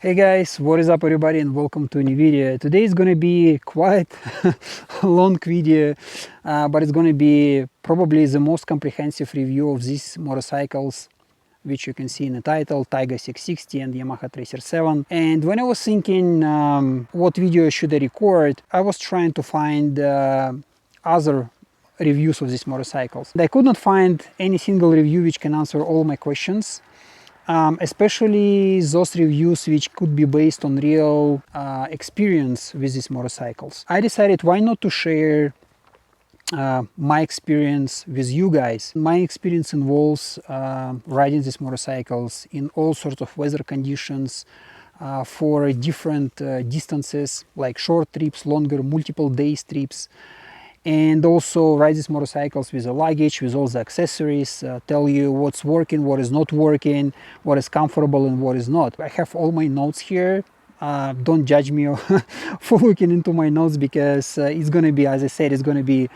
Hey guys, what is up everybody and welcome to a new video. Today is gonna be quite a long video, but it's gonna be probably the most comprehensive review of these motorcycles, which you can see in the title, Tiger 660 and Yamaha Tracer 7. And when I was thinking what video should I record, I was trying to find other reviews of these motorcycles. I could not find any single review which can answer all my questions. Especially those reviews which could be based on real experience with these motorcycles. I decided why not to share my experience with you guys. My experience involves riding these motorcycles in all sorts of weather conditions for different distances, like short trips, longer, multiple days trips. And also ride these motorcycles with a luggage, with all the accessories, tell you what's working, what is not working, what is comfortable and what is not. I have all my notes here. Don't judge me for looking into my notes, because it's going to be, as I said, it's going to be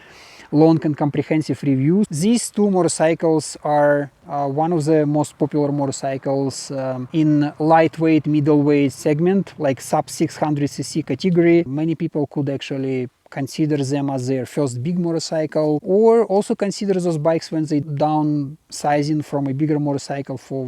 long and comprehensive reviews. These two motorcycles are one of the most popular motorcycles in lightweight, middleweight segment, like sub 600cc category. Many people could actually consider them as their first big motorcycle, or also consider those bikes when they downsizing from a bigger motorcycle for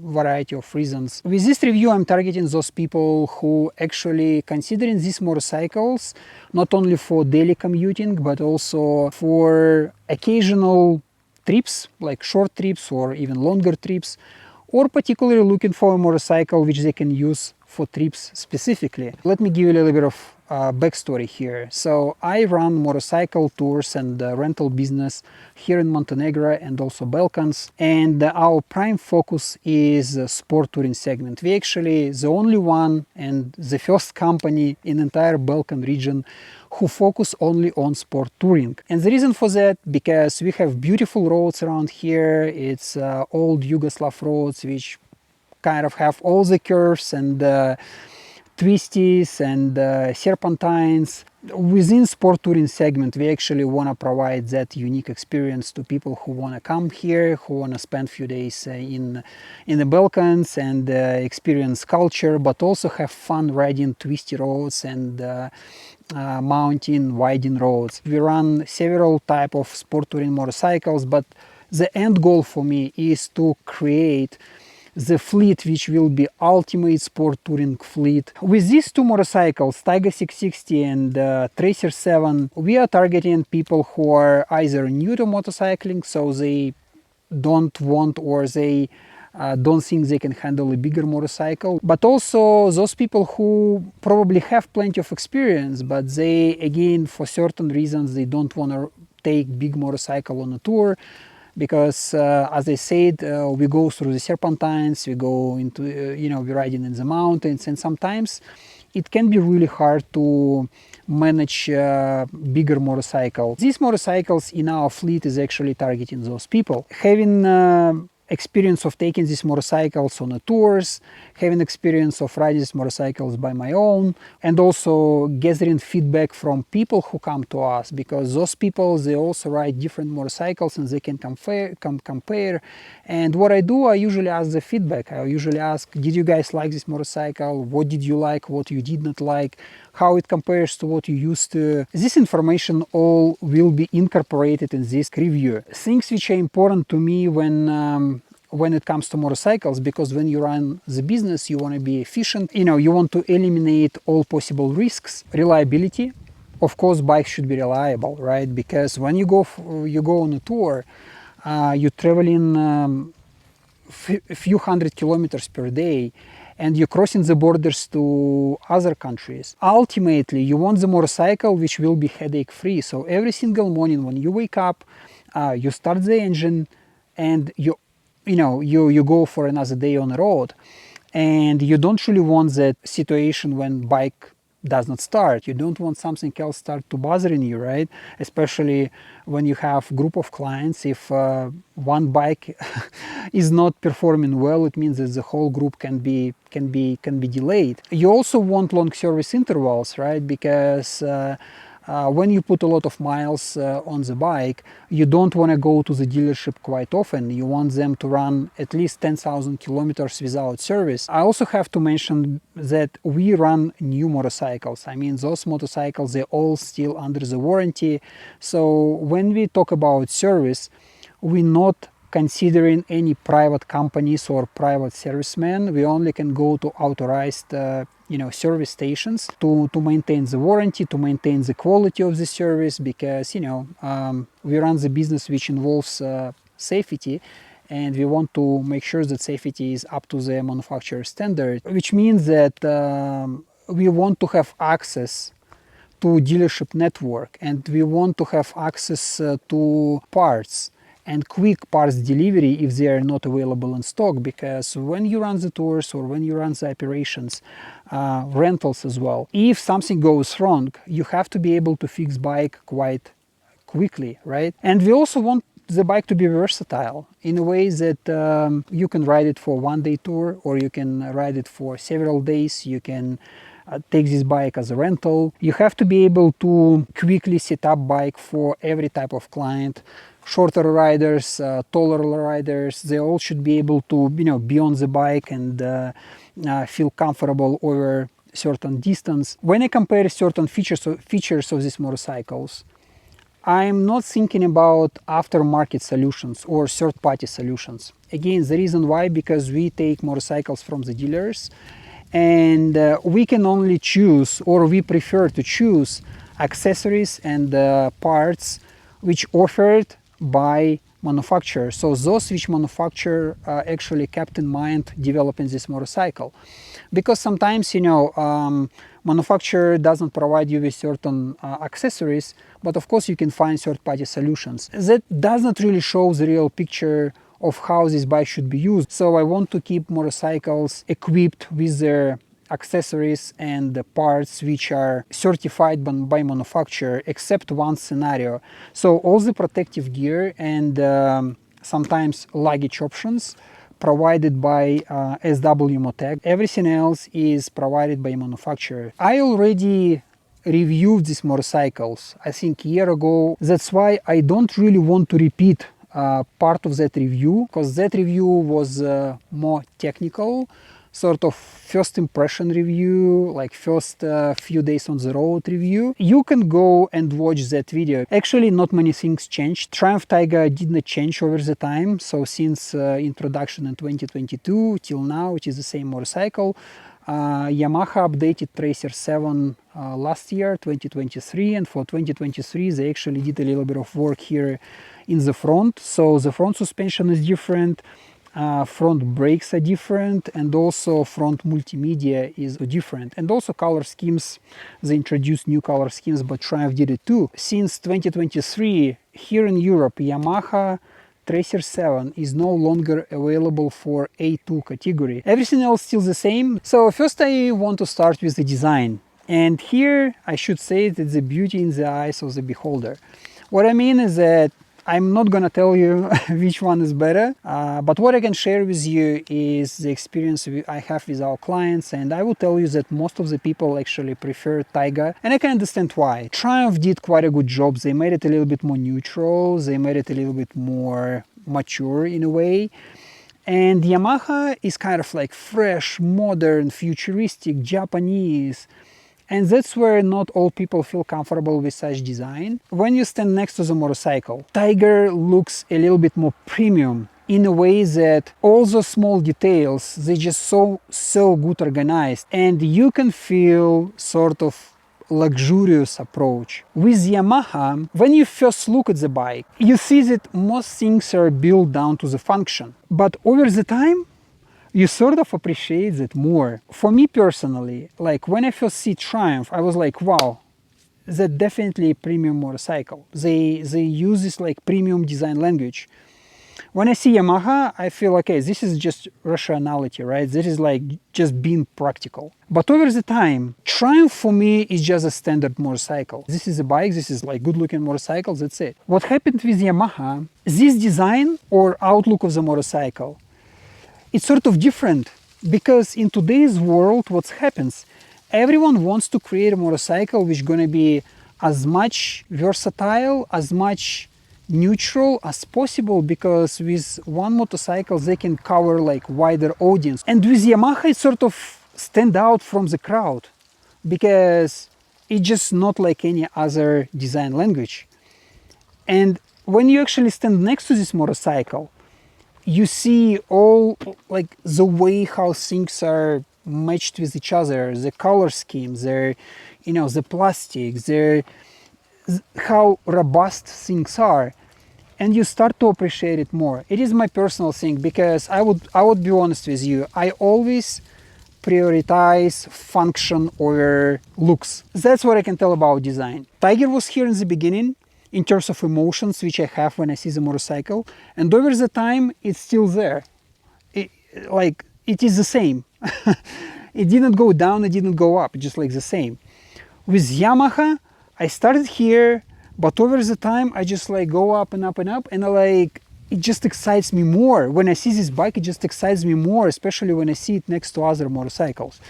variety of reasons. With this review, I'm targeting those people who actually considering these motorcycles not only for daily commuting, but also for occasional trips, like short trips or even longer trips, or particularly looking for a motorcycle which they can use for trips specifically. Let me give you a little bit of backstory here. So I run motorcycle tours and rental business here in Montenegro and also Balkans, and our prime focus is sport touring segment. We actually the only one and the first company in entire Balkan region who focus only on sport touring. And the reason for that, because we have beautiful roads around here. It's old Yugoslav roads which kind of have all the curves and twisties and serpentines. Within sport touring segment, we actually want to provide that unique experience to people who want to come here, who want to spend a few days in the Balkans and experience culture, but also have fun riding twisty roads and mountain winding roads. We run several type of sport touring motorcycles, but the end goal for me is to create the fleet which will be ultimate sport touring fleet. With these two motorcycles, Tiger 660 and Tracer 7, we are targeting people who are either new to motorcycling, so they don't want or they don't think they can handle a bigger motorcycle, but also those people who probably have plenty of experience, but they, again, for certain reasons, they don't want to take big motorcycle on a tour. Because as I said, we go through the serpentines, we go into, we're riding in the mountains, and sometimes it can be really hard to manage bigger motorcycles. These motorcycles in our fleet is actually targeting those people. Having experience of taking these motorcycles on the tours, having experience of riding these motorcycles by my own, and also gathering feedback from people who come to us, because those people, they also ride different motorcycles and they can compare. And what I do, I usually ask the feedback. I usually ask, did you guys like this motorcycle? What did you like? What you did not like? How it compares to what you used to. This information all will be incorporated in this review. Things which are important to me when it comes to motorcycles, because when you run the business, you want to be efficient. You want to eliminate all possible risks. Reliability. Of course, bikes should be reliable, right? Because when you go on a tour, you're traveling a few hundred kilometers per day, and you're crossing the borders to other countries. Ultimately, you want the motorcycle which will be headache-free. So every single morning when you wake up, you start the engine, and you go for another day on the road. And you don't really want that situation when bike does not start. You don't want something else start to bothering you, right? Especially when you have group of clients. If one bike is not performing well, it means that the whole group can be delayed. You also want long service intervals, right? Because when you put a lot of miles on the bike, you don't want to go to the dealership quite often. You want them to run at least 10,000 kilometers without service. I also have to mention that we run new motorcycles. I mean, those motorcycles, they're all still under the warranty. So when we talk about service, we're not considering any private companies or private servicemen. We only can go to authorized service stations to maintain the warranty, to maintain the quality of the service, because we run the business which involves safety, and we want to make sure that safety is up to the manufacturer standard, which means that we want to have access to dealership network, and we want to have access to parts and quick parts delivery if they are not available in stock, because when you run the tours or when you run the operations, rentals as well, if something goes wrong, you have to be able to fix bike quite quickly, right? And we also want the bike to be versatile in a way that you can ride it for one day tour, or you can ride it for several days. You can take this bike as a rental. You have to be able to quickly set up bike for every type of client. Shorter riders, taller riders, they all should be able to be on the bike and feel comfortable over certain distance. When I compare certain features of these motorcycles, I'm not thinking about aftermarket solutions or third-party solutions. Again, the reason why, because we take motorcycles from the dealers, and we can only choose, or we prefer to choose, accessories and parts which offered by manufacturer. So those which manufacturer actually kept in mind developing this motorcycle. Because sometimes, manufacturer doesn't provide you with certain accessories, but of course you can find third-party solutions. That doesn't really show the real picture of how this bike should be used. So I want to keep motorcycles equipped with their accessories and the parts which are certified by manufacturer, except one scenario. So all the protective gear and sometimes luggage options provided by SW Motec. Everything else is provided by manufacturer. I already reviewed these motorcycles, I think a year ago. That's why I don't really want to repeat part of that review, because that review was more technical, sort of first impression review, like first few days on the road review. You can go and watch that video. Actually, not many things changed. Triumph Tiger did not change over the time. So since introduction in 2022 till now, it is the same motorcycle. Yamaha updated Tracer 7 last year, 2023, and for 2023 they actually did a little bit of work here in the front. So the front suspension is different, front brakes are different, and also front multimedia is different. And also color schemes, they introduced new color schemes, but Triumph did it too. Since 2023, here in Europe, Yamaha Tracer 7 is no longer available for A2 category. Everything else still the same. So first I want to start with the design. And here I should say that the beauty in the eyes of the beholder. What I mean is that I'm not gonna tell you which one is better, but what I can share with you is the experience I have with our clients, and I will tell you that most of the people actually prefer Tiger, and I can understand why. Triumph did quite a good job. They made it a little bit more neutral, they made it a little bit more mature in a way, and Yamaha is kind of like fresh, modern, futuristic, Japanese. And that's where not all people feel comfortable with such design. When you stand next to the motorcycle, Tiger looks a little bit more premium in a way that all those small details, they just so good organized, and you can feel sort of luxurious approach. With Yamaha, when you first look at the bike, you see that most things are built down to the function. But over the time, you sort of appreciate that more. For me personally, like when I first see Triumph, I was like, wow, that's definitely a premium motorcycle. They use this like premium design language. When I see Yamaha, I feel, okay, this is just rationality, right? This is like just being practical. But over the time, Triumph for me is just a standard motorcycle. This is a bike, this is like good looking motorcycle, that's it. What happened with Yamaha, this design or outlook of the motorcycle, it's sort of different, because in today's world, what happens? Everyone wants to create a motorcycle which is going to be as much versatile, as much neutral as possible, because with one motorcycle they can cover like wider audience. And with Yamaha it sort of stand out from the crowd because it's just not like any other design language. And when you actually stand next to this motorcycle, you see all like the way how things are matched with each other, the color schemes, their, you know, the plastics, their, how robust things are, and you start to appreciate it more. It is my personal thing, because I would be honest with you, I always prioritize function over looks. That's what I can tell about design. Tiger was here in the beginning in terms of emotions which I have when I see the motorcycle, and over the time it's still there. It is the same. It didn't go down, it didn't go up, just like the same. With Yamaha, I started here, but over the time I just like go up and up and up, and it just excites me more. When I see this bike, it just excites me more, especially when I see it next to other motorcycles.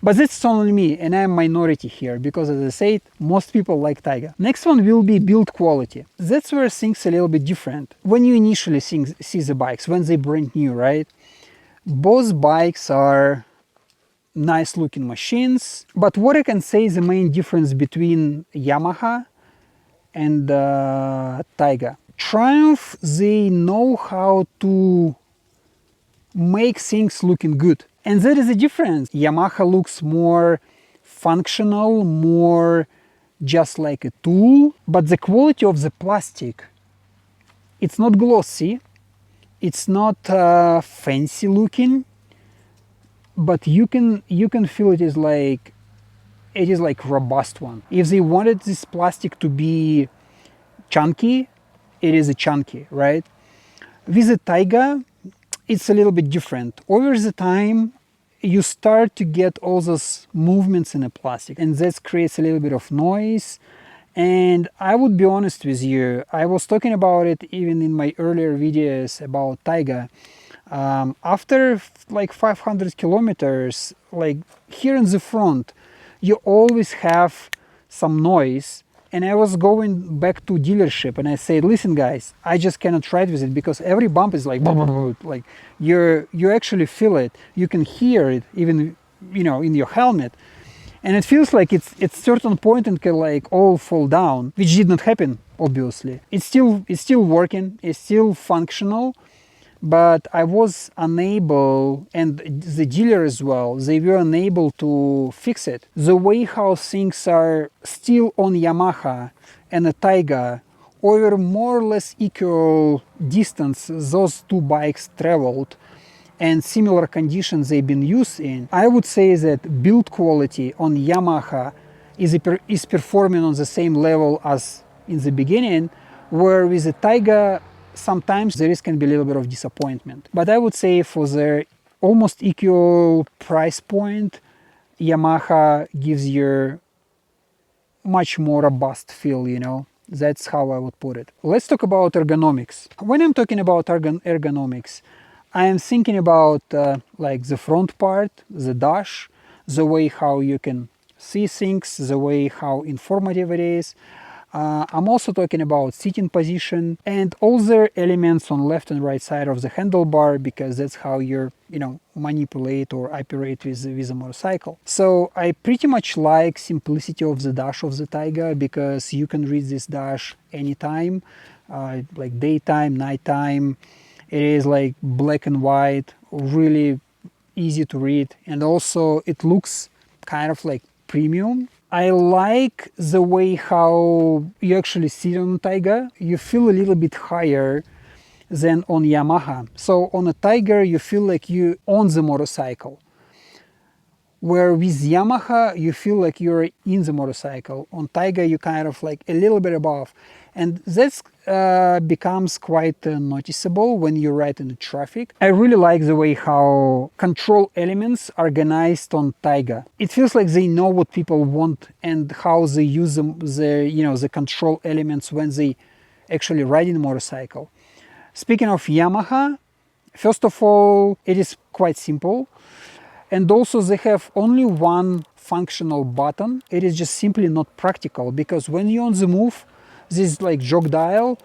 But that's only me, and I'm minority here, because as I said, most people like Tiger. Next one will be build quality. That's where things a little bit different. When you initially see the bikes, when they're brand new, right? Both bikes are nice looking machines, but what I can say is the main difference between Yamaha and Tiger. Triumph, they know how to make things looking good, and that is a difference. Yamaha looks more functional, more just like a tool, but the quality of the plastic, it's not glossy, it's not fancy looking, but you can feel it is like robust one. If they wanted this plastic to be chunky, it is a chunky, right? With the Tiger, it's a little bit different. Over the time, you start to get all those movements in the plastic, and that creates a little bit of noise. And I would be honest with you, I was talking about it even in my earlier videos about Tiger. After like 500 kilometers, like here in the front, you always have some noise. And I was going back to dealership and I said, listen guys, I just cannot ride with it, because every bump is like, like you actually feel it. You can hear it even, you know, in your helmet. And it feels like it's certain point and can like all fall down, which did not happen, obviously. It's still working, it's still functional, but I was unable, and the dealer as well, they were unable to fix it. The way how things are still on Yamaha and a Tiger, over more or less equal distance those two bikes traveled, and similar conditions they've been used in, I would say that build quality on Yamaha is performing on the same level as in the beginning, where with the Tiger, sometimes there can be a little bit of disappointment. But I would say for the almost equal price point, Yamaha gives you much more robust feel, you know. That's how I would put it. Let's talk about ergonomics. When I'm talking about ergonomics, I am thinking about like the front part, the dash, the way how you can see things, the way how informative it is. I'm also talking about sitting position and all the elements on left and right side of the handlebar, because that's how you're, you know, manipulate or operate with a motorcycle. So I pretty much like simplicity of the dash of the Tiger, because you can read this dash anytime, like daytime, nighttime. It is like black and white, really easy to read, and also it looks kind of like premium. I like the way how you actually sit on Tiger. You feel a little bit higher than on Yamaha. So on a Tiger, you feel like you own the motorcycle, where with Yamaha, you feel like you're in the motorcycle. On Tiger, you kind of like a little bit above. And that becomes quite noticeable when you ride in the traffic. I really like the way how control elements are organized on Tiger. It feels like they know what people want and how they use the control elements when they actually ride in a motorcycle. Speaking of Yamaha, first of all, it is quite simple. And also they have only one functional button. It is just simply not practical, because when you're on the move, this like jog dial,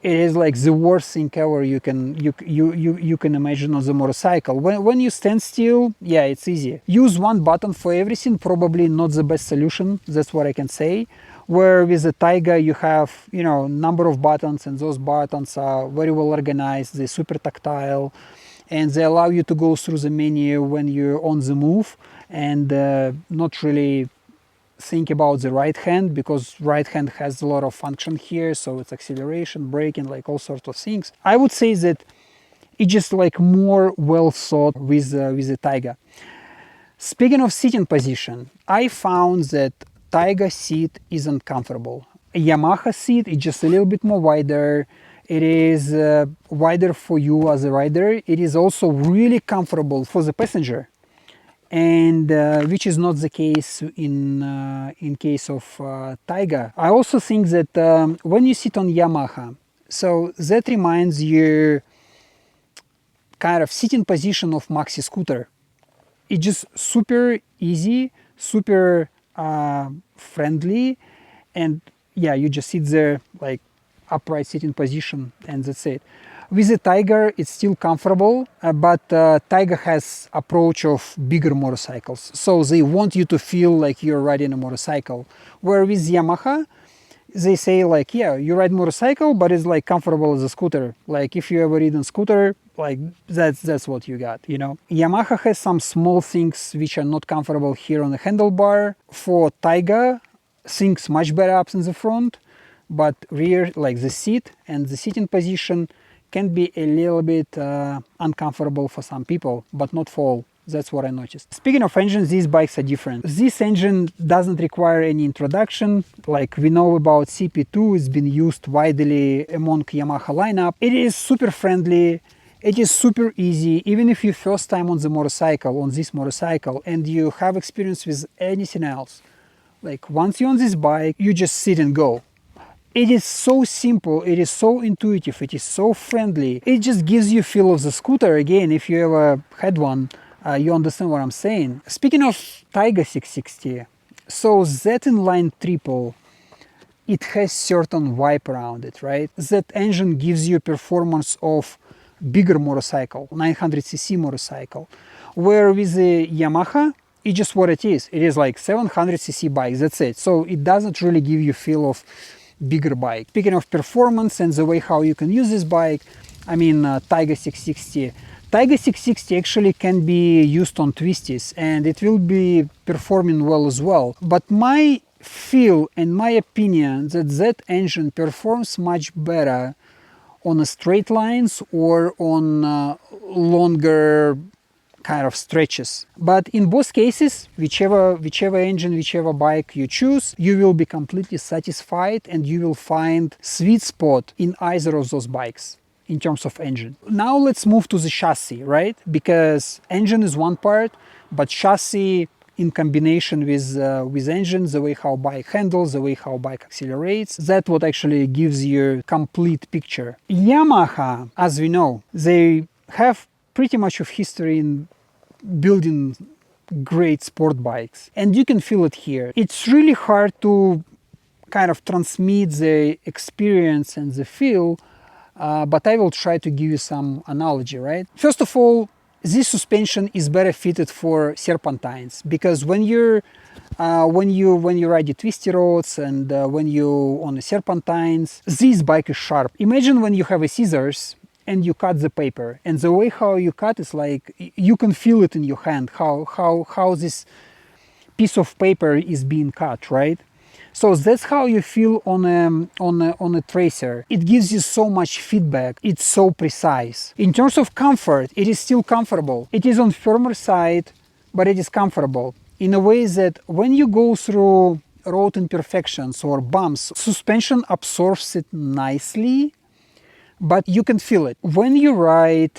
it is like the worst thing ever you can imagine on the motorcycle. When you stand still, yeah, it's easy. Use one button for everything, probably not the best solution, that's what I can say. Where with the Taiga you have, you know, number of buttons, and those buttons are very well organized, they're super tactile, and they allow you to go through the menu when you're on the move, and not really think about the right hand, because right hand has a lot of function here, so it's acceleration, braking, like all sorts of things. I would say that it's just like more well thought with the Taiga. Speaking of sitting position, I found that Taiga seat isn't comfortable. A Yamaha seat is just a little bit more wider. It is wider for you as a rider. It is also really comfortable for the passenger, and which is not the case in case of Taiga. I also think that when you sit on Yamaha, so that reminds you kind of sitting position of maxi scooter. It's just super easy, super friendly, and yeah, you just sit there like upright sitting position, and that's it. With the Tiger, it's still comfortable, but Tiger has approach of bigger motorcycles, so they want you to feel like you're riding a motorcycle. Where with Yamaha, they say like, yeah, you ride motorcycle, but it's like comfortable as a scooter. Like if you ever ridden scooter, like that's what you got, you know. Yamaha has some small things which are not comfortable here on the handlebar. For Tiger, things much better up in the front, but rear, like the seat and the sitting position, can be a little bit uncomfortable for some people, but not for all. That's what I noticed. Speaking of engines, these bikes are different. This engine doesn't require any introduction. Like we know about CP2, it's been used widely among Yamaha lineup. It is super friendly. It is super easy. Even if you first time on the motorcycle, on this motorcycle, and you have experience with anything else, like once you're on this bike, you just sit and go. It is so simple, it is so intuitive, it is so friendly. It just gives you feel of the scooter. Again, if you ever had one, you understand what I'm saying. Speaking of Taiga 660, so that inline triple, it has certain vibe around it, right? That engine gives you performance of bigger motorcycle, 900cc motorcycle. Where with the Yamaha, it's just what it is. It is like 700cc bike, that's it. So it doesn't really give you feel of bigger bike. Speaking of performance and the way how you can use this bike, I mean Taiga 660. Taiga 660 actually can be used on twisties and it will be performing well as well. But my feel and my opinion that engine performs much better on a straight lines or on longer kind of stretches. But in both cases, whichever engine, whichever bike you choose, you will be completely satisfied and you will find sweet spot in either of those bikes in terms of engine. Now let's move to the chassis, right? Because engine is one part, but chassis in combination with engine, the way how bike handles, the way how bike accelerates, that's what actually gives you complete picture. Yamaha, as we know, they have pretty much of history in building great sport bikes, and you can feel it here. It's really hard to kind of transmit the experience and the feel, but I will try to give you some analogy, right? First of all, this suspension is better fitted for serpentines, because when you ride the twisty roads and when you on the serpentines, this bike is sharp. Imagine when you have a scissors and you cut the paper, and the way how you cut is like you can feel it in your hand, how this piece of paper is being cut, right? So that's how you feel on a tracer. It gives you so much feedback. It's so precise. In terms of comfort, it is still comfortable. It is on firmer side, but it is comfortable in a way that when you go through road imperfections or bumps, suspension absorbs it nicely, but you can feel it. When you ride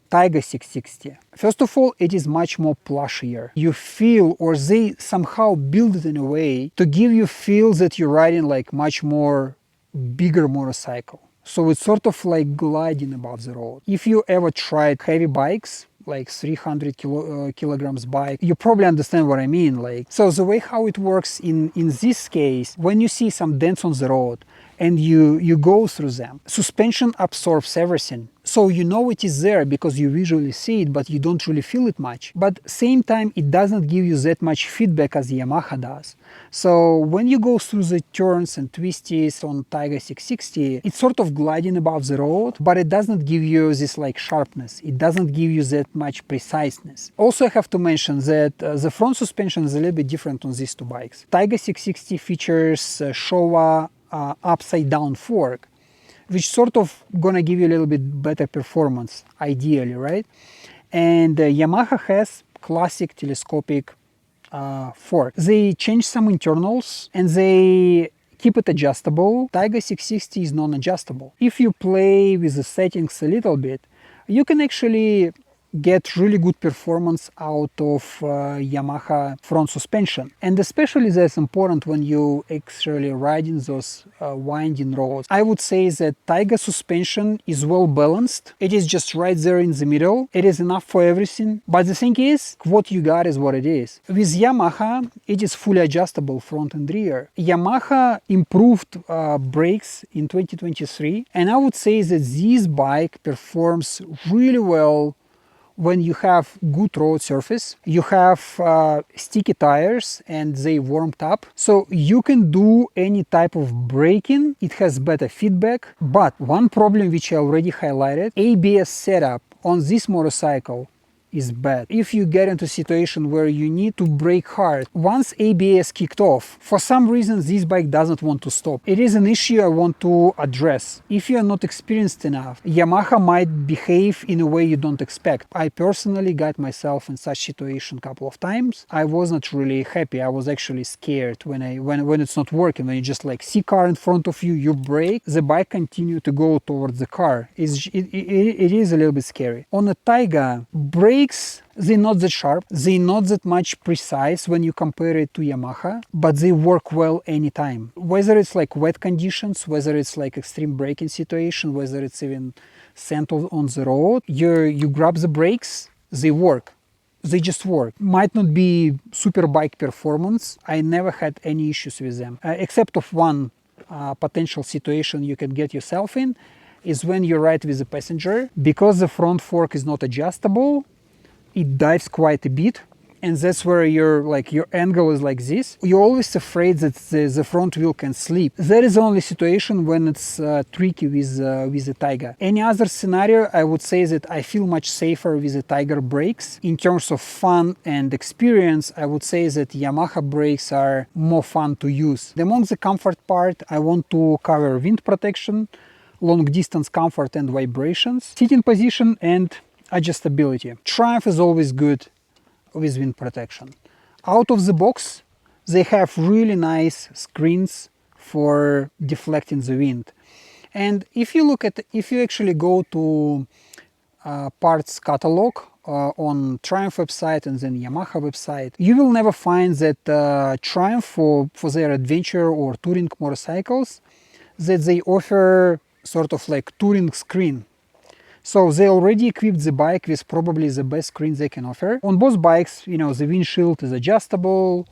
Taiga 660, first of all, it is much more plushier. You feel, or they somehow build it in a way to give you feel that you're riding like much more bigger motorcycle. So it's sort of like gliding above the road. If you ever tried heavy bikes, like 300 kilograms bike, you probably understand what I mean. Like, so the way how it works in this case, when you see some dents on the road and you go through them, suspension absorbs everything. So you know it is there because you visually see it, but you don't really feel it much. But same time, it doesn't give you that much feedback as Yamaha does. So when you go through the turns and twisties on Taiga 660, it's sort of gliding above the road, but it doesn't give you this like sharpness. It doesn't give you that much preciseness. Also, I have to mention that the front suspension is a little bit different on these two bikes. Taiga 660 features Showa upside down fork, which sort of gonna give you a little bit better performance, ideally, right? And Yamaha has classic telescopic fork. They change some internals and they keep it adjustable. Taiga 660 is non-adjustable. If you play with the settings a little bit, you can actually get really good performance out of Yamaha front suspension. And especially that's important when you actually ride in those winding roads. I would say that Taiga suspension is well balanced. It is just right there in the middle. It is enough for everything. But the thing is, what you got is what it is. With Yamaha, it is fully adjustable front and rear. Yamaha improved brakes in 2023. And I would say that this bike performs really well when you have good road surface, you have sticky tires and they warmed up. So you can do any type of braking, it has better feedback. But one problem which I already highlighted, ABS setup on this motorcycle is bad. If you get into a situation where you need to brake hard, once ABS kicked off, for some reason this bike doesn't want to stop. It is an issue I want to address. If you are not experienced enough, Yamaha might behave in a way you don't expect. I personally got myself in such situation a couple of times. I wasn't really happy. I was actually scared when it's not working. When you just like see car in front of you, you brake, the bike continue to go towards the car. It is a little bit scary. On a Taiga, brakes, they're not that sharp, they're not that much precise when you compare it to Yamaha, but they work well anytime. Whether it's like wet conditions, whether it's like extreme braking situation, whether it's even sand on the road, you grab the brakes, they work. They just work. Might not be super bike performance. I never had any issues with them, except of one potential situation you can get yourself in, is when you ride with a passenger. Because the front fork is not adjustable, it dives quite a bit, and that's where your angle is like this. You're always afraid that the front wheel can slip. That is the only situation when it's tricky with the Taiga. Any other scenario, I would say that I feel much safer with the Tiger brakes. In terms of fun and experience, I would say that Yamaha brakes are more fun to use. Among the comfort part, I want to cover wind protection, long distance comfort and vibrations, sitting position, and adjustability. Triumph is always good with wind protection. Out of the box, they have really nice screens for deflecting the wind. And if you actually go to parts catalog on Triumph website and then Yamaha website, you will never find that Triumph for their adventure or touring motorcycles, that they offer sort of like touring screen. So they already equipped the bike with probably the best screen they can offer. On both bikes, the windshield is adjustable,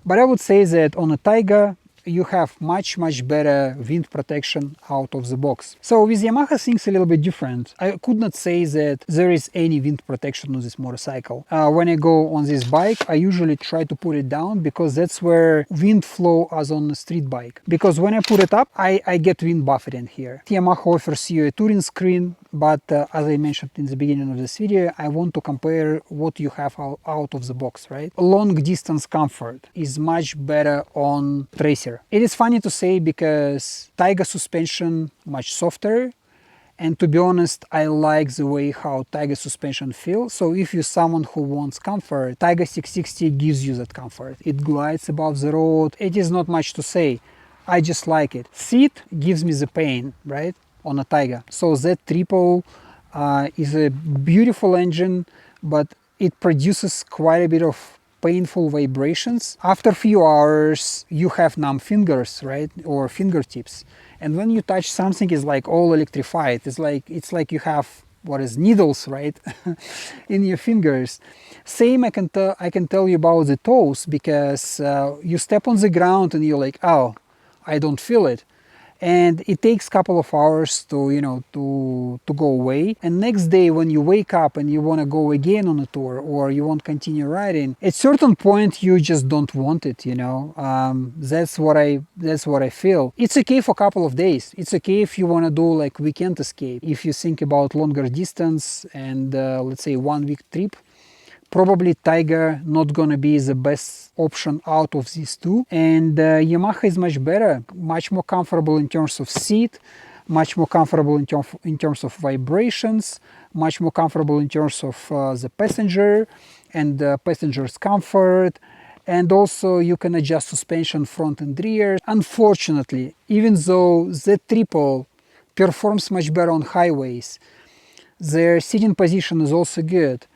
but I would say that on a Taiga, you have much better wind protection out of the box. So with Yamaha, things a little bit different. I could not say that there is any wind protection on this motorcycle. When I go on this bike, I usually try to put it down because that's where wind flow as on a street bike. Because when I put it up, I get wind buffeting here. Yamaha offers you a touring screen, but as I mentioned in the beginning of this video, I want to compare what you have out of the box, right? Long distance comfort is much better on Tracer. It is funny to say because Taiga suspension much softer, and to be honest, I like the way how Taiga suspension feels. So if you're someone who wants comfort, Taiga 660 gives you that comfort. It glides above the road. It is not much to say. I just like it. Seat gives me the pain, right, on a Taiga. So that triple is a beautiful engine, but it produces quite a bit of painful vibrations. After a few hours, you have numb fingers, right, or fingertips. And when you touch something, it's like all electrified. It's like you have what is needles, right, in your fingers. Same I can tell you about the toes, because you step on the ground and you're like, oh, I don't feel it. And it takes a couple of hours to, you know, to go away. And next day when you wake up and you want to go again on a tour, or you want to continue riding, at certain point you just don't want it, you know. That's what I feel. It's okay for a couple of days. It's okay if you want to do like weekend escape. If you think about longer distance and let's say 1 week trip, probably Tiger not gonna be the best option out of these two. And Yamaha is much better, much more comfortable in terms of seat, much more comfortable in terms of vibrations, much more comfortable in terms of the passenger and the passenger's comfort. And also you can adjust suspension front and rear. Unfortunately, even though Z Triple performs much better on highways, their seating position is also good.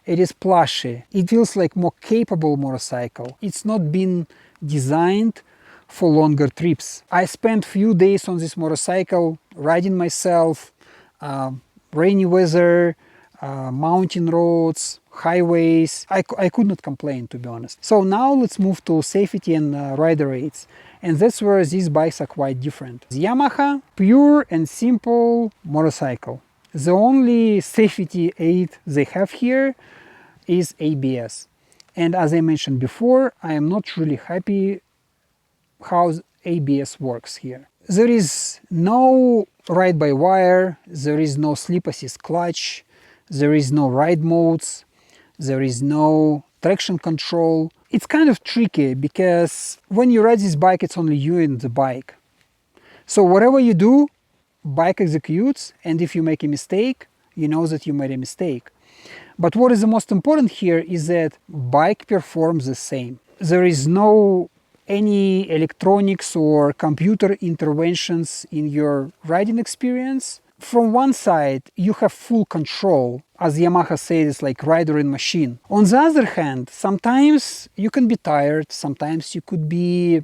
It is plushy. It feels like more capable motorcycle. It's not been designed for longer trips. I spent few days on this motorcycle riding myself, rainy weather, mountain roads, highways. I could not complain, to be honest. So now let's move to safety and rider aids. And that's where these bikes are quite different. The Yamaha, pure and simple motorcycle. The only safety aid they have here is ABS. And as I mentioned before, I am not really happy how ABS works here. There is no ride-by-wire, there is no slip assist clutch, there is no ride modes, there is no traction control. It's kind of tricky because when you ride this bike, it's only you and the bike. So whatever you do, bike executes, and if you make a mistake, you know that you made a mistake. But what is the most important here is that bike performs the same. There is no any electronics or computer interventions in your riding experience. From one side, you have full control. As Yamaha says, it's like rider in machine. On the other hand, sometimes you can be tired, sometimes you could be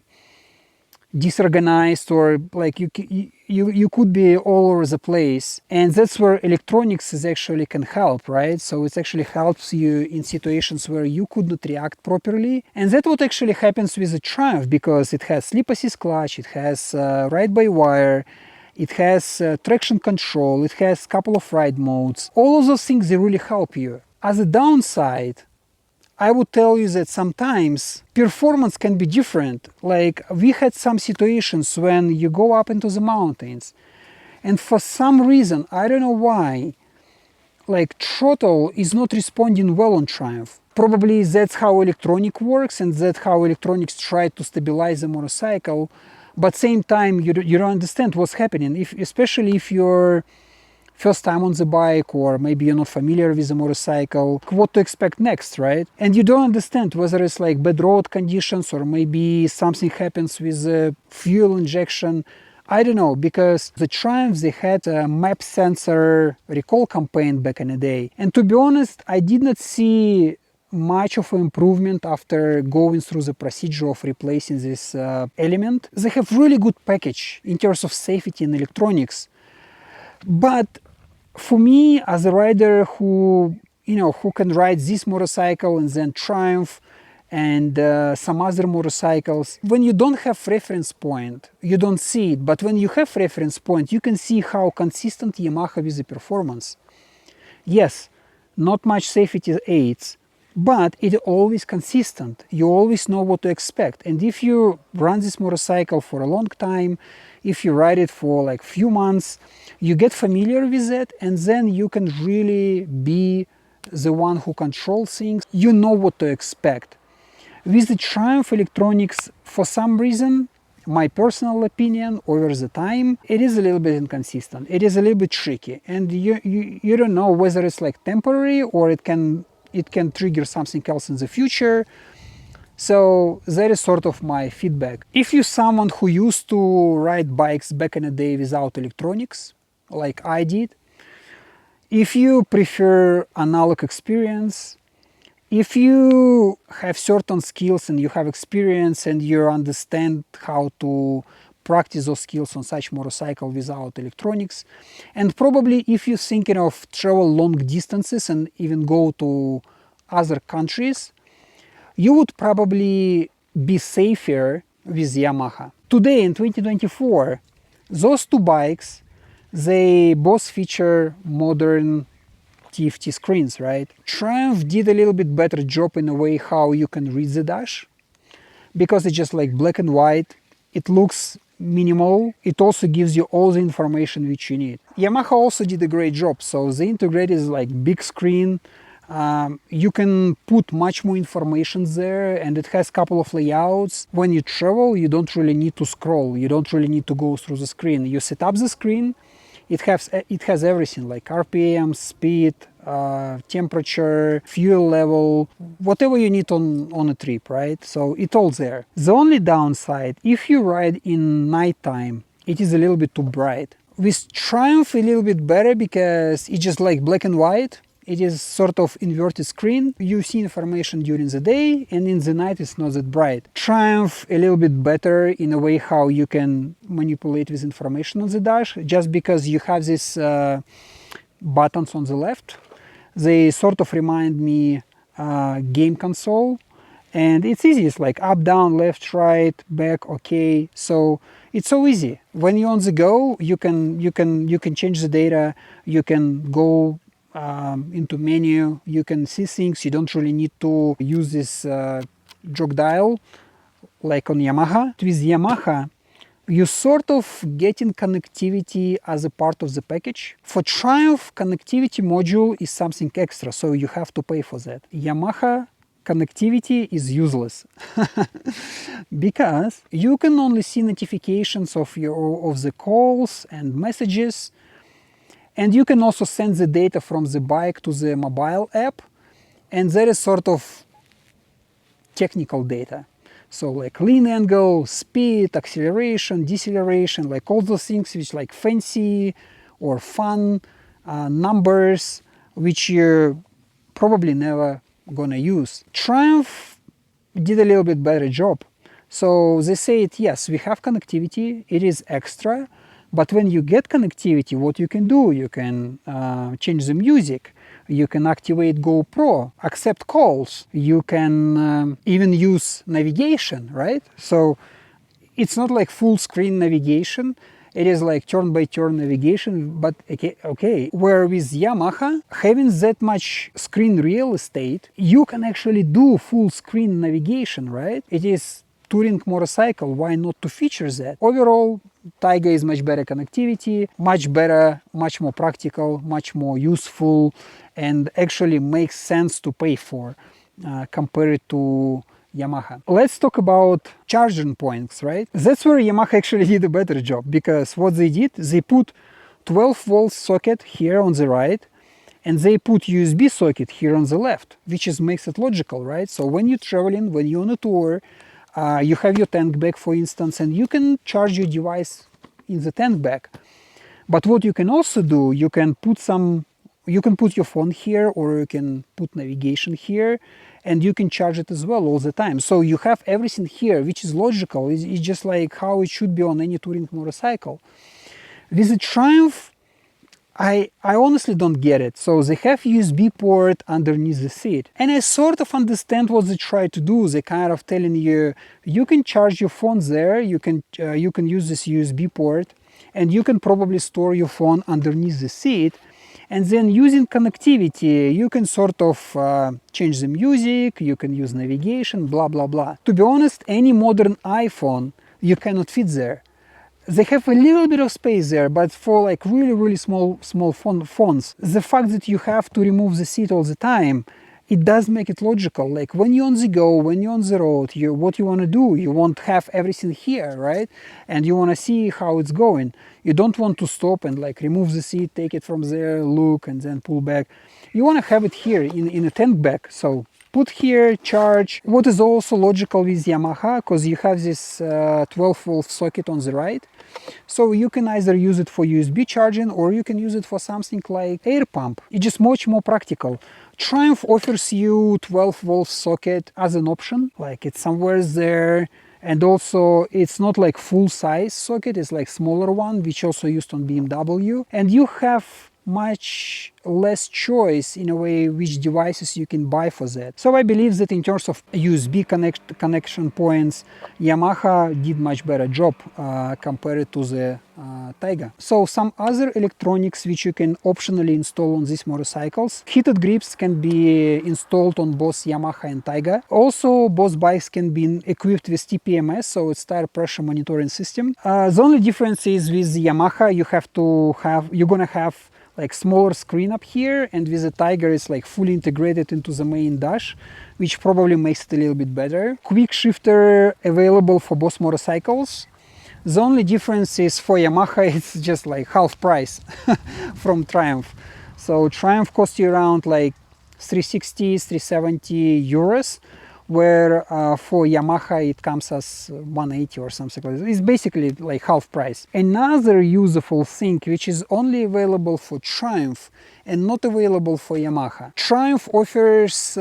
disorganized, or like you could be all over the place, and that's where electronics is actually can help, right? So it actually helps you in situations where you could not react properly, and that's what actually happens with the Triumph, because it has slip assist clutch, it has ride-by-wire, it has traction control, it has a couple of ride modes. All of those things, they really help you. As a downside, I would tell you that sometimes performance can be different. Like we had some situations when you go up into the mountains and for some reason, I don't know why, like throttle is not responding well on Triumph. Probably that's how electronic works and that's how electronics try to stabilize the motorcycle. But same time, you don't understand what's happening, especially if you're first time on the bike, or maybe you're not familiar with the motorcycle, what to expect next, right? And you don't understand whether it's like bad road conditions or maybe something happens with the fuel injection. I don't know, because the Triumphs, they had a map sensor recall campaign back in the day. And to be honest, I did not see much of an improvement after going through the procedure of replacing this element. They have really good package in terms of safety and electronics. But for me, as a rider who can ride this motorcycle and then Triumph and some other motorcycles, when you don't have reference point, you don't see it. But when you have reference point, you can see how consistent Yamaha with the performance. Yes, not much safety aids, but it's always consistent. You always know what to expect. And if you run this motorcycle for a long time, if you ride it for like few months, you get familiar with it, and then you can really be the one who controls things. You know what to expect. With the Triumph electronics, for some reason, my personal opinion, over the time, it is a little bit inconsistent. It is a little bit tricky, and you don't know whether it's like temporary or it can trigger something else in the future. So that is sort of my feedback. If you're someone who used to ride bikes back in the day without electronics, like I did, if you prefer analog experience, if you have certain skills and you have experience and you understand how to practice those skills on such motorcycle without electronics. And probably if you're thinking of travel long distances and even go to other countries, you would probably be safer with Yamaha. Today in 2024, those two bikes, they both feature modern TFT screens, right? Triumph did a little bit better job in a way how you can read the dash, because it's just like black and white. It looks minimal. It also gives you all the information which you need. Yamaha also did a great job. So the integrated is like big screen. You can put much more information there, and it has a couple of layouts. When you travel, you don't really need to scroll. You don't really need to go through the screen. You set up the screen. It has everything like RPM, speed, temperature, fuel level, whatever you need on a trip, right? So it's all there. The only downside, if you ride in nighttime, it is a little bit too bright. With Triumph, a little bit better because it's just like black and white. It is sort of inverted screen. You see information during the day, and in the night it's not that bright. Triumph a little bit better in a way how you can manipulate with information on the dash, just because you have these buttons on the left. They sort of remind me game console, and it's easy. It's like up, down, left, right, back, okay. So it's so easy. When you're on the go, you can change the data. You can go into menu, you can see things. You don't really need to use this jog dial like on Yamaha. With Yamaha, you sort of getting connectivity as a part of the package. For Triumph, connectivity module is something extra, so you have to pay for that. Yamaha connectivity is useless because you can only see notifications of the calls and messages. And you can also send the data from the bike to the mobile app, and there is sort of technical data. So like lean angle, speed, acceleration, deceleration, like all those things which like fancy or fun numbers, which you're probably never gonna use. Triumph did a little bit better job. So they said, yes, we have connectivity, it is extra, but when you get connectivity, what you can do, you can change the music, you can activate GoPro, accept calls, you can even use navigation, right? So it's not like full screen navigation, it is like turn-by-turn navigation, but okay. Where with Yamaha, having that much screen real estate, you can actually do full screen navigation, right? It is touring motorcycle, why not to feature that? Overall, Taiga is much better connectivity, much better, much more practical, much more useful, and actually makes sense to pay for compared to Yamaha. Let's talk about charging points, right? That's where Yamaha actually did a better job, because what they did, they put 12-volt socket here on the right, and they put USB socket here on the left, which makes it logical, right? So when you're traveling, when you're on a tour, you have your tank bag, for instance, and you can charge your device in the tank bag. But what you can also do, you can put your phone here, or you can put navigation here, and you can charge it as well all the time. So you have everything here, which is logical. It's just like how it should be on any touring motorcycle. With the Triumph, I honestly don't get it. So they have USB port underneath the seat, and I sort of understand what they try to do. They kind of telling you, you can charge your phone there, you can use this USB port, and you can probably store your phone underneath the seat, and then using connectivity, you can sort of change the music, you can use navigation, blah, blah, blah. To be honest, any modern iPhone, you cannot fit there. They have a little bit of space there, but for like really small phones, the fact that you have to remove the seat all the time, it does make it logical. Like when you're on the go, when you're on the road, what you want to do, you want to have everything here, right? And you want to see how it's going. You don't want to stop and like remove the seat, take it from there, look, and then pull back. You want to have it here in a tank bag. So put here, charge. What is also logical with Yamaha, because you have this 12-volt socket on the right. So you can either use it for USB charging, or you can use it for something like air pump. It's just much more practical. Triumph offers you 12-volt socket as an option, like it's somewhere there. And also it's not like full size socket, it's like smaller one, which also used on BMW. And you have much less choice in a way which devices you can buy for that. So I believe that in terms of USB connection points, Yamaha did much better job compared to the Taiga. So some other electronics which you can optionally install on these motorcycles. Heated grips can be installed on both Yamaha and Taiga. Also both bikes can be equipped with TPMS, so it's tire pressure monitoring system. The only difference is with Yamaha you're gonna have like smaller screen up here, and with the Tiger it's like fully integrated into the main dash, which probably makes it a little bit better. Quick shifter available for both motorcycles. The only difference is for Yamaha it's just like half price from Triumph. So Triumph costs you around like 360, 370 euros, where for Yamaha it comes as 180 or something like that. It's basically like half price. Another useful thing which is only available for Triumph and not available for Yamaha. Triumph offers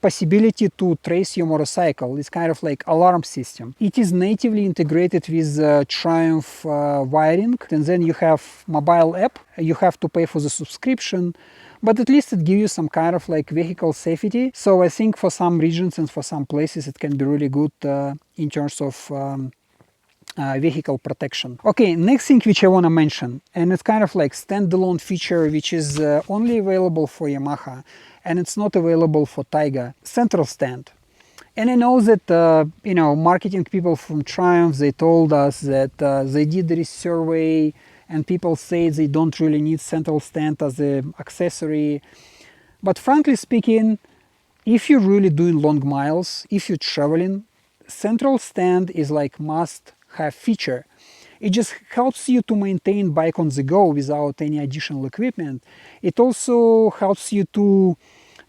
possibility to trace your motorcycle. It's kind of like alarm system. It is natively integrated with Triumph wiring, and then you have mobile app. You have to pay for the subscription, but at least it gives you some kind of like vehicle safety. So I think for some regions and for some places it can be really good in terms of vehicle protection. Okay, next thing which I want to mention, and it's kind of like standalone feature which is only available for Yamaha and it's not available for Taiga. Central stand. And I know that you know, marketing people from Triumph, they told us that they did this survey and people say they don't really need central stand as an accessory. But frankly speaking, if you're really doing long miles, if you're traveling, central stand is like must-have feature. It just helps you to maintain bike on the go without any additional equipment. It also helps you to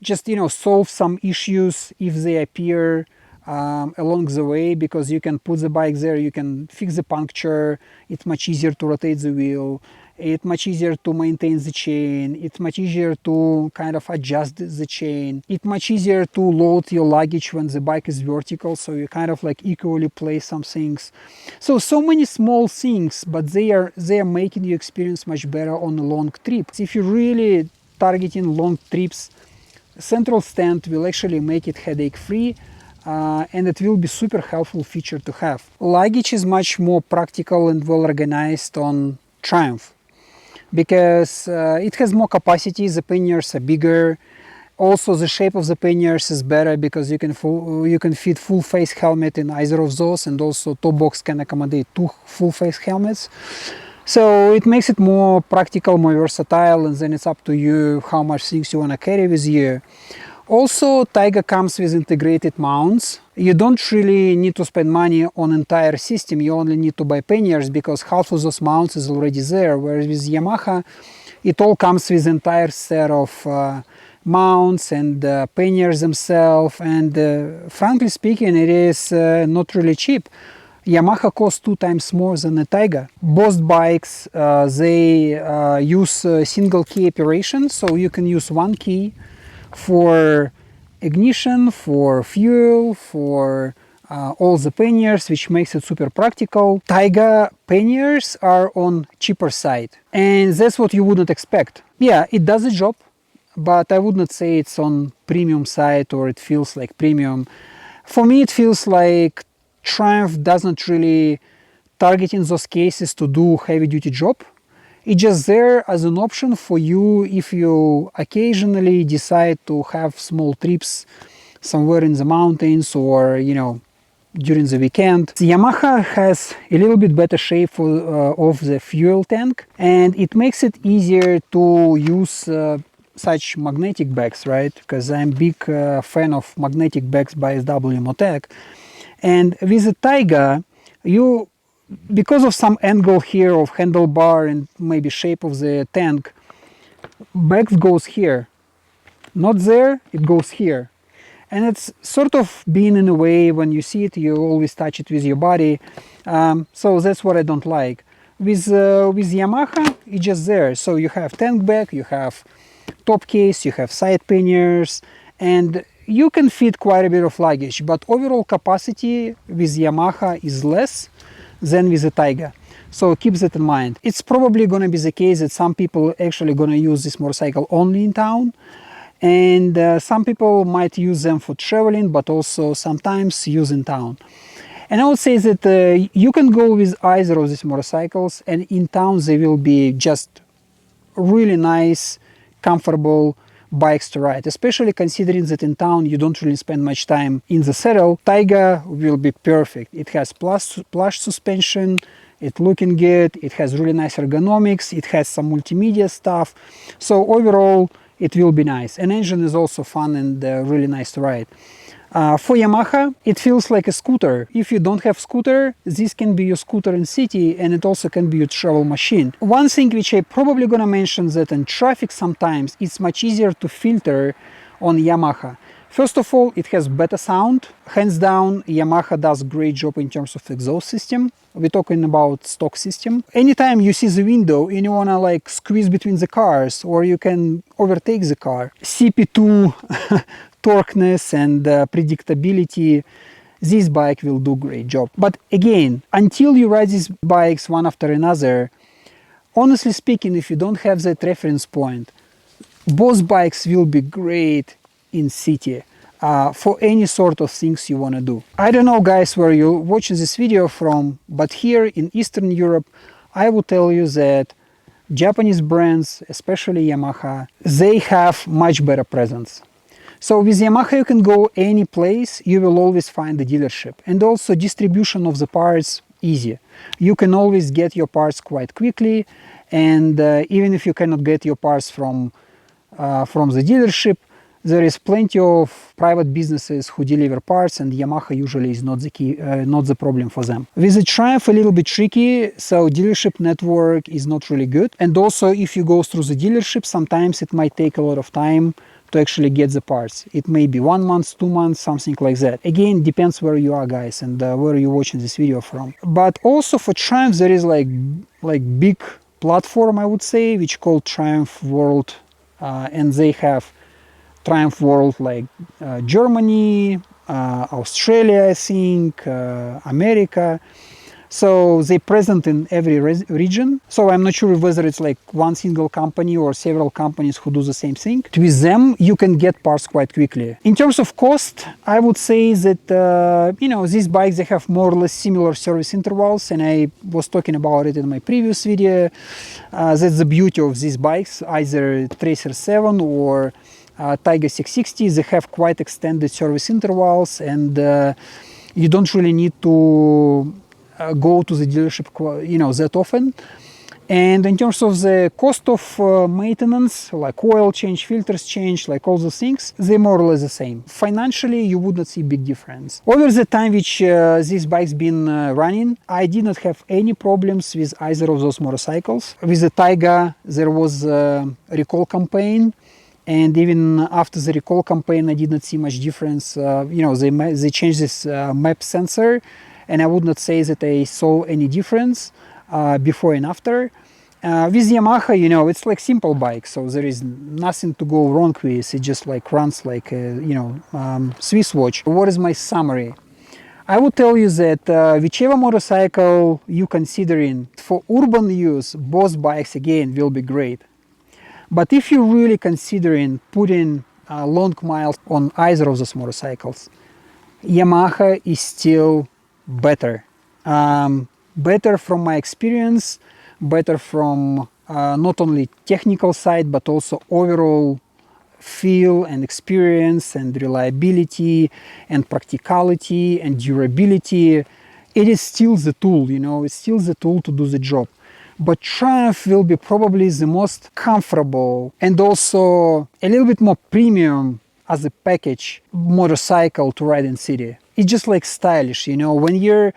just, you know, solve some issues if they appear along the way, because you can put the bike there, you can fix the puncture, it's much easier to rotate the wheel, it's much easier to maintain the chain, it's much easier to kind of adjust the chain, it's much easier to load your luggage when the bike is vertical, so you kind of like equally place some things. So many small things, but they are making your experience much better on a long trip. If you're really targeting long trips, central stand will actually make it headache free. And it will be super helpful feature to have. Luggage is much more practical and well organized on Triumph because it has more capacity, the panniers are bigger. Also the shape of the panniers is better because you can fit full face helmet in either of those, and also top box can accommodate 2 full face helmets. So it makes it more practical, more versatile, and then it's up to you how much things you want to carry with you. Also, Taiga comes with integrated mounts. You don't really need to spend money on entire system, you only need to buy panniers because half of those mounts is already there, whereas with Yamaha it all comes with entire set of mounts and panniers themselves, and frankly speaking it is not really cheap. Yamaha costs 2 times more than the Taiga. Both bikes they use single key operation, so you can use one key for ignition, for fuel, for all the panniers, which makes it super practical. Taiga panniers are on cheaper side, and that's what you wouldn't expect. Yeah, it does the job, but I would not say it's on premium side or it feels like premium. For me, it feels like Triumph doesn't really target in those cases to do heavy duty job. It's just there as an option for you if you occasionally decide to have small trips somewhere in the mountains or, you know, during the weekend. The Yamaha has a little bit better shape of the fuel tank, and it makes it easier to use such magnetic bags, right? Because I'm a big fan of magnetic bags by SW Motec. And with the Taiga, because of some angle here of handlebar and maybe shape of the tank, bags goes here, not there, it goes here. And it's sort of being in a way when you see it, you always touch it with your body. So that's what I don't like. With Yamaha, it's just there. So you have tank bag, you have top case, you have side panniers, and you can fit quite a bit of luggage, but overall capacity with Yamaha is less than with the Taiga. So keep that in mind. It's probably going to be the case that some people actually going to use this motorcycle only in town, and some people might use them for traveling, but also sometimes use in town. And I would say that you can go with either of these motorcycles, and in town they will be just really nice, comfortable bikes to ride, especially considering that in town you don't really spend much time in the saddle. Taiga will be perfect. It has plush suspension, it's looking good, it has really nice ergonomics, it has some multimedia stuff. So overall it will be nice. And engine is also fun and really nice to ride. For Yamaha, it feels like a scooter. If you don't have scooter, this can be your scooter in city, and it also can be your travel machine. One thing which I probably gonna mention, that in traffic sometimes it's much easier to filter on Yamaha. First of all, it has better sound. Hands down, Yamaha does a great job in terms of exhaust system. We're talking about stock system. Anytime you see the window and you wanna like squeeze between the cars, or you can overtake the car, CP2 torqueness and predictability, this bike will do great job. But again, until you ride these bikes one after another, honestly speaking, if you don't have that reference point, both bikes will be great in city for any sort of things you want to do. I don't know guys where you're watching this video from, but here in Eastern Europe, I will tell you that Japanese brands, especially Yamaha, they have much better presence. So with Yamaha you can go any place, you will always find a dealership. And also distribution of the parts easy. You can always get your parts quite quickly, and even if you cannot get your parts from the dealership, there is plenty of private businesses who deliver parts, and Yamaha usually is not the key, not the problem for them. With the Triumph, a little bit tricky, so dealership network is not really good. And also if you go through the dealership, sometimes it might take a lot of time to actually get the parts. It may be 1 month, 2 months, something like that. Again, depends where you are guys and where you're watching this video from. But also for Triumph there is like big platform, I would say, which called Triumph World, and they have Triumph World like Germany, Australia, I think, America. So they present in every region. So I'm not sure whether it's like one single company or several companies who do the same thing. With them, you can get parts quite quickly. In terms of cost, I would say that, you know, these bikes, they have more or less similar service intervals. And I was talking about it in my previous video. That's the beauty of these bikes, either Tracer 7 or Taiga 660. They have quite extended service intervals, and you don't really need to go to the dealership, you know, that often. And in terms of the cost of maintenance, like oil change, filters change, like all those things, they're more or less the same. Financially, you would not see big difference. Over the time which these bikes been running, I did not have any problems with either of those motorcycles. With the Taiga, there was a recall campaign, and even after the recall campaign, I did not see much difference. You know, they changed this map sensor, and I would not say that I saw any difference before and after. With Yamaha, you know, it's like simple bike, so there is nothing to go wrong with. It just like runs like a, you know, Swiss watch. What is my summary? I would tell you that whichever motorcycle you considering for urban use, both bikes again will be great. But if you're really considering putting long miles on either of those motorcycles, Yamaha is still better. Better from my experience, better from not only technical side, but also overall feel and experience and reliability and practicality and durability. It is still the tool, you know, it's still the tool to do the job. But Triumph will be probably the most comfortable and also a little bit more premium as a package motorcycle to ride in city. It's just like stylish, you know, when you're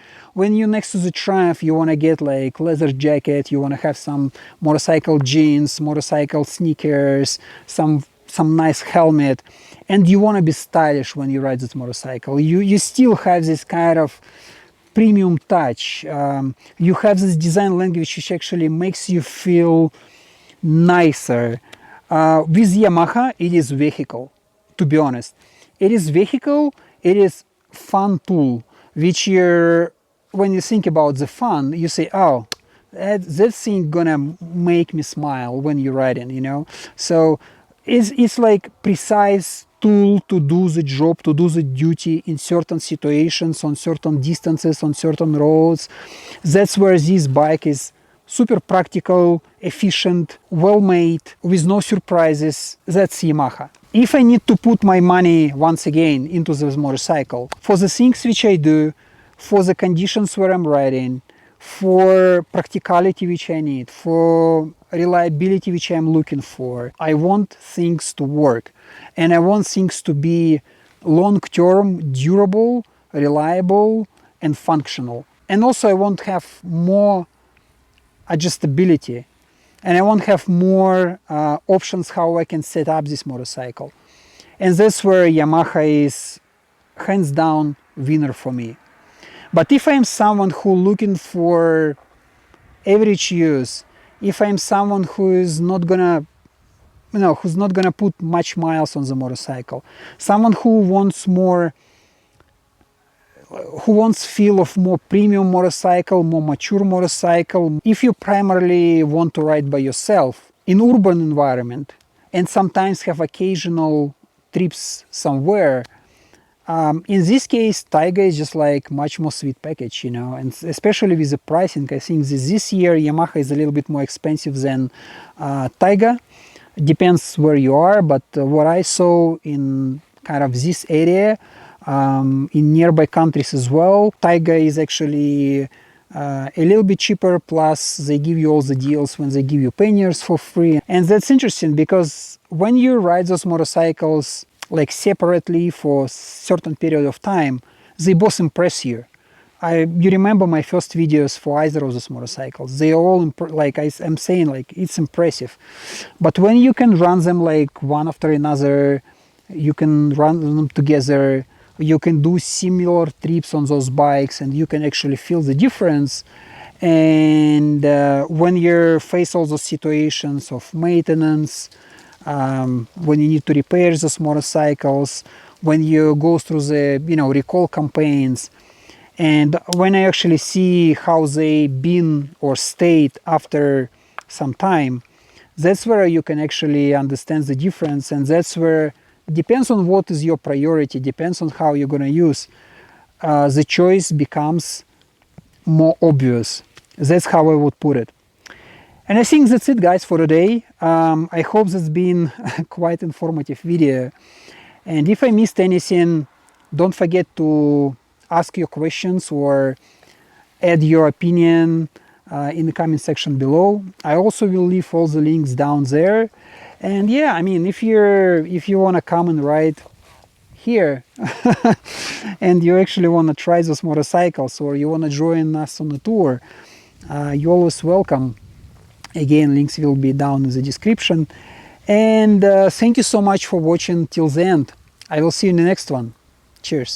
next to the Triumph, you want to get like leather jacket, you want to have some motorcycle jeans, motorcycle sneakers, some nice helmet, and you want to be stylish when you ride this motorcycle. You still have this kind of premium touch. You have this design language which actually makes you feel nicer. With Yamaha, it is vehicle, to be honest. It is vehicle, it is fun tool, which you're, when you think about the fun, you say, oh, that thing gonna make me smile when you're riding, you know? So it's like precise tool to do the job, to do the duty in certain situations, on certain distances, on certain roads. That's where this bike is super practical, efficient, well made, with no surprises. That's Yamaha. If I need to put my money once again into this motorcycle, for the things which I do, for the conditions where I'm riding, for practicality which I need, for reliability which I'm looking for, I want things to work. And I want things to be long-term, durable, reliable, and functional. And also I want to have more adjustability, and I want to have more options how I can set up this motorcycle. And that's where Yamaha is hands down winner for me. But if I'm someone who looking for average use, if I'm someone who is not gonna, you know, who's not gonna put much miles on the motorcycle, someone who wants more, who wants feel of more premium motorcycle, more mature motorcycle, if you primarily want to ride by yourself in urban environment and sometimes have occasional trips somewhere, in this case, Taiga is just like much more sweet package, you know, and especially with the pricing. I think this year Yamaha is a little bit more expensive than Taiga. Depends where you are, but what I saw in kind of this area, in nearby countries as well, Taiga is actually a little bit cheaper, plus they give you all the deals when they give you panniers for free. And that's interesting because when you ride those motorcycles like separately for certain period of time, they both impress you. You remember my first videos for either of those motorcycles, they all like I'm saying, like it's impressive. But when you can run them like one after another, you can run them together, you can do similar trips on those bikes, and you can actually feel the difference. And when you face all those situations of maintenance, when you need to repair those motorcycles, when you go through the, you know, recall campaigns, and when I actually see how they been or stayed after some time, that's where you can actually understand the difference. And that's where, depends on what is your priority, depends on how you're going to use, the choice becomes more obvious. That's how I would put it. And I think that's it, guys, for today. I hope that's been a quite informative video. And if I missed anything, don't forget to ask your questions or add your opinion in the comment section below. I also will leave all the links down there. And yeah, I mean, if you want to come and ride here and you actually want to try those motorcycles, or you want to join us on the tour, you're always welcome. Again, links will be down in the description. And thank you so much for watching till the end. I will see you in the next one. Cheers.